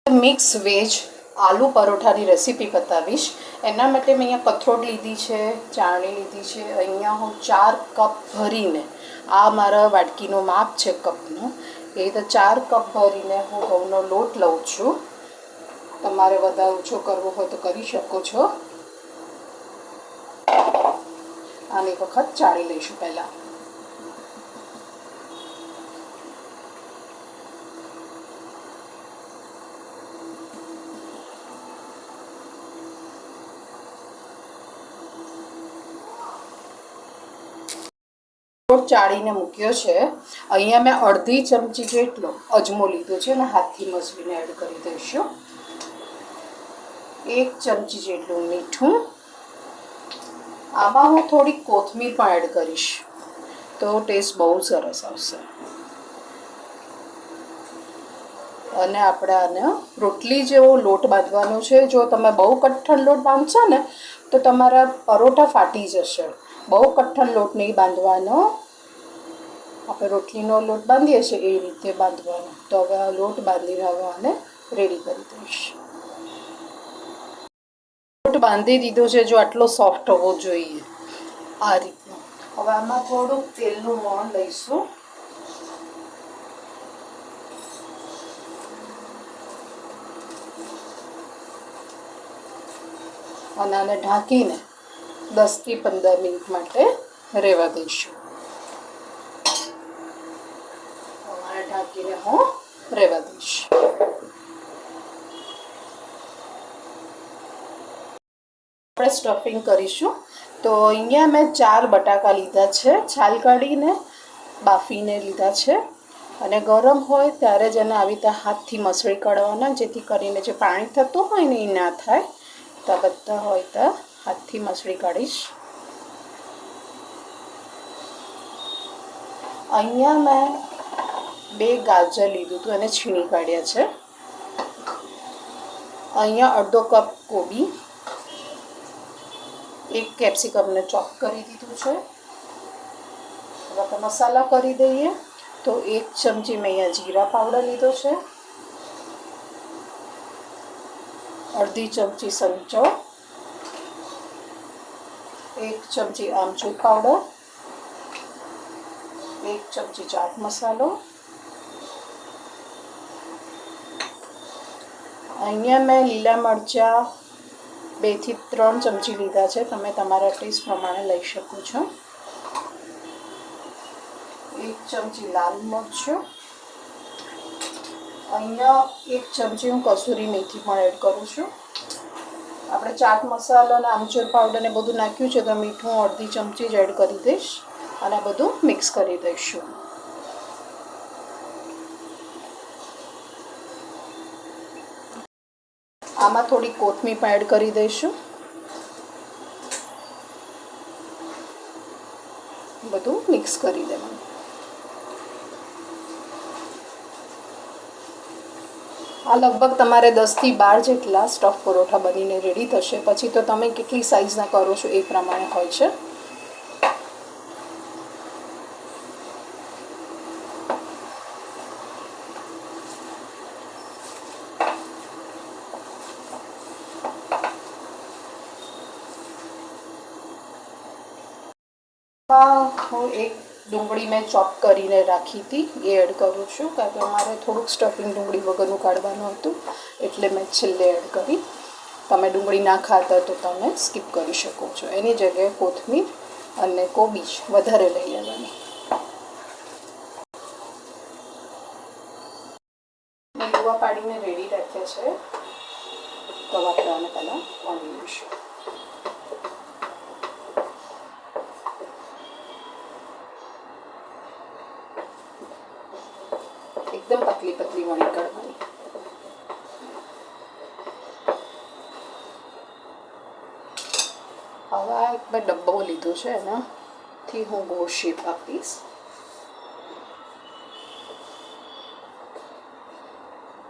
Mix veg આલુ પરોઠાની recipe બતાવીશ. એના માટે મેં અહીંયા કથરોટ લીધી છે, ચાળણી લીધી છે. અહીંયા હું 4 કપ ભરીને, આ મારા વાટકીનો માપ છે કપનો, એ રીતે 4 કપ ભરીને હું ઘઉંનો લોટ લઉં છું. તમારે વધારે ઓછો કરવો હોય તો કરી શકો છો. આને એક વખત ચાળી લઈશું પહેલાં. લોટ ચાળીને મૂક્યો છે. અહીંયા મેં અડધી ચમચી જેટલો અજમો લીધો છે અને હાથથી મસળીને એડ કરી દઈશું. 1 ચમચી જેટલું મીઠું. આમાં હું થોડી કોથમીર પણ એડ કરીશ તો ટેસ્ટ બહુ સરસ આવશે. અને આપણે આને રોટલી જેવો લોટ બાંધવાનો છે. જો તમે બહુ કઠણ લોટ બાંધશો ને તો તમારા પરોઠા ફાટી જશે. બહુ કઠણ લોટ નહીં બાંધવાનો. આપણે રોટલીનો લોટ બાંધીએ છીએ એ રીતે બાંધવાનો. તો હવે આ લોટ બાંધીને હવે આને રેડી કરી દઈશ. લોટ બાંધી દીધો છે. જો આટલો સોફ્ટ હોવો જોઈએ આ રીતનો. હવે આમાં થોડુંક તેલનું મોણ લઈશું. અને આને ઢાંકીને 10 થી 15 મિનિટ માટે રહેવા દઈશું. આને ઢાંકીને હું રહેવા દઈશ. આપણે સ્ટફિંગ કરીશું. તો અહીંયા મેં 4 બટાકા લીધા છે, છાલ કાઢીને બાફીને લીધા છે. અને ગરમ હોય ત્યારે જ એને આવી રીતે હાથથી મસળી કાઢવાના, જેથી કરીને જે પાણી થતું હોય ને એ ના થાય. તો બધા હોય તો હાથથી મસળી કાઢીશ. અહીંયા મેં 2 ગાજર લીધું હતું અને છીણી કાઢ્યા છે. અહીંયા અડધો કપ કોબી, 1 કેપ્સિકમને ચોપ કરી દીધું છે. હવે આપણે મસાલા કરી દઈએ. તો 1 ચમચી મેં અહીંયા જીરા પાવડર લીધો છે, અડધી ચમચી સંચળ, 1 ચમચી આમચૂર પાવડર, 1 ચમચી ચાટ મસાલો. અહીંયા મેં લીલા મરચાં 2 થી 3 ચમચી લીધા છે. તમે તમારા ટેસ્ટ પ્રમાણે લઈ શકો છો. 1 ચમચી લાલ મરચું. અહીંયા 1 ચમચી હું કસૂરી મેથી પણ એડ કરું છું. આપણે ચાટ મસાલો અને આમચૂર પાવડર ને બધું નાખ્યું છે તો મીઠું અડધી ચમચી જ એડ કરી દઈશ અને બધું મિક્સ કરી દઈશું. આમાં થોડી કોથમીર પણ એડ કરી દઈશું. બધું મિક્સ કરી દેવાનું. આ લગભગ તમારે 10 થી 12 જેટલા સ્ટફ પરોઠા બનીને રેડી થશે. પછી તો તમે કેટલી સાઇઝના કરો છો એ પ્રમાણે હોય છે. હું 1 ડુંગળી મેં ચોપ કરીને રાખી હતી એ એડ કરું છું, કારણ કે મારે થોડુંક સ્ટફિંગ ડુંગળી વગરનું કાઢવાનું હતું એટલે મેં છેલ્લે એડ કરી. તમે ડુંગળી ના ખાતા તો તમે સ્કીપ કરી શકો છો. એની જગ્યાએ કોથમીર અને કોબીજ વધારે લઈ લેવાની. લીંબુઆ પાડીને રેડી રાખ્યા છે. તો આપણે આને પહેલાં પાણી લઈશું. એકદમ પતલી પતલી વણી કાઢવાની. હવે આ એક મેં ડબ્બો લીધો છે, એનાથી હું ગોળ શેપ આપીશ.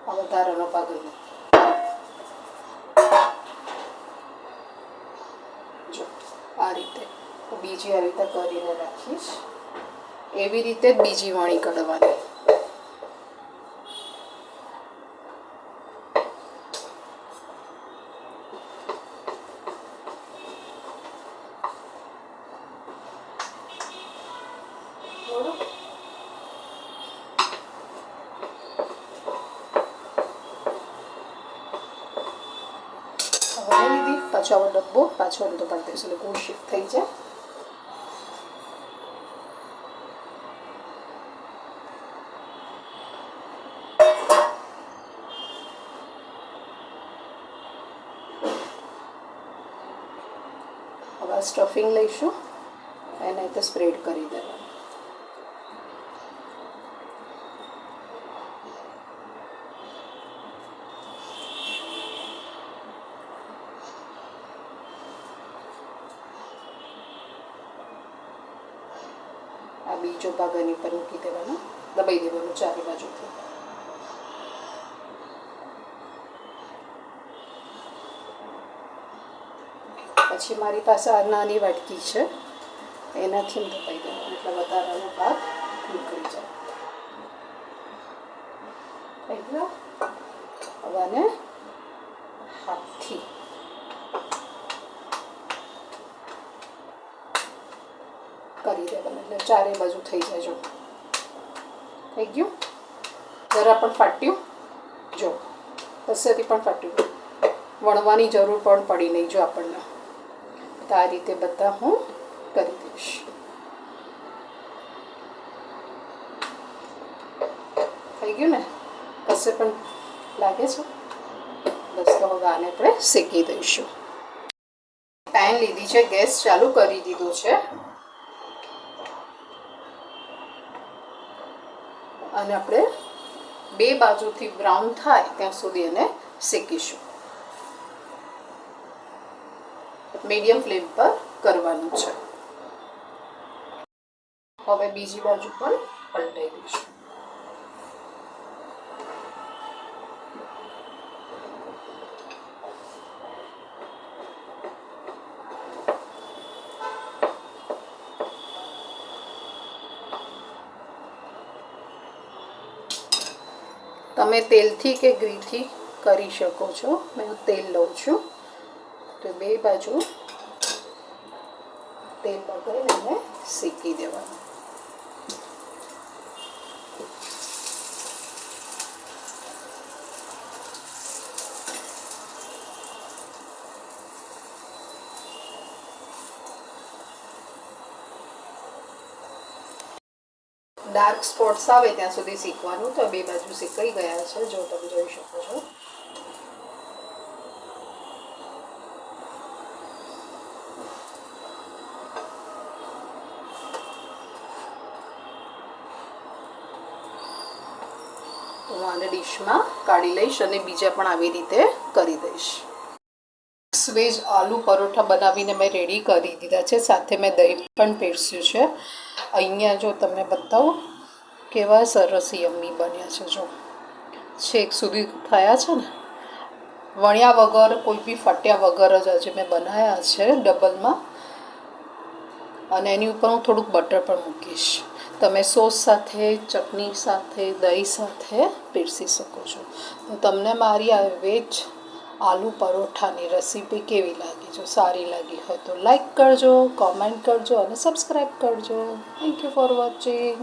આ વધારાનો ભાગ જો આ રીતે બીજી આવી રીતે કરીને રાખીશ. એવી રીતે જ બીજી વણી કાઢવાની. પાછો આવો ડબ્બો પાછો અંદો પાડી દઈશું એટલે ગોળ શિફ્ટ થઈ જાય. હવે સ્ટફિંગ લઈશું એને તો સ્પ્રેડ કરી દેવાનું. આ બીજો ભાગ એની પર મૂકી દેવાનો, દબાઈ દેવાનું ચારે બાજુથી. પછી મારી પાસે આ નાની વાટકી છે એનાથી દબાઈ દેવાનું એટલે વધારાનો ભાગ નીકળી જાય. થઈ ગયો. હવે આને હાથથી કરી દેવાનું એટલે ચારે બાજુ થઈ જાય. જો થઈ ગયું. જરા પણ ફાટ્યું જો, કશેથી પણ ફાટ્યું, વણવાની જરૂર પણ પડી નહીં જો આપણને. તો આ રીતે બધા હું કરી દઈશ. થઈ ગયું ને, કશે પણ લાગે છે? બસ તો હવે આને આપણે શેકી દઈશું. પેન લીધી છે, ગેસ ચાલુ કરી દીધો છે અને આપણે બે બાજુથી બ્રાઉન થાય ત્યાં સુધી એને શેકીશું. મીડિયમ ફ્લેમ પર કરવાનું છે. હવે બીજી બાજુ પણ પલટાઈ દઈશું. તમે તેલથી કે ઘીથી કરી શકો છો. મેં તેલ લઉં છું તો બે બાજુ તેલ લગાવીને એને શેકી દેવાનું. ડાર્ક સ્પોટ્સ આવે ત્યાં સુધી શેકવાનું. તો બે બાજુ શેકાઈ ગયા છે જો તમે જોઈ શકો છો. હું આને ડીશમાં કાઢી લઈશ અને બીજા પણ આવી રીતે કરી દઈશ. વેજ આલુ પરોઠા બનાવીને મેં રેડી કરી દીધા છે. સાથે મેં દહીં પણ પીરસ્યું છે. અહીંયા જો તમને બતાવું કેવા સરસ યમ્મી બન્યા છે. જો છેક સુધી થયા છે ને, વણ્યા વગર કોઈ બી ફટ્યા વગર જ આજે મેં બનાવ્યા છે ડબલમાં. અને એની ઉપર હું થોડુંક બટર પણ મૂકીશ. તમે સોસ સાથે, ચટણી સાથે, દહીં સાથે પીરસી શકો છો. તો તમને મારી આ વેજ આલુ પરોઠાની રેસીપી કેવી લાગી? જો સારી લાગી હોય તો લાઈક કરજો, કોમેન્ટ કરજો અને સબસ્ક્રાઈબ કરજો. Thank you for watching.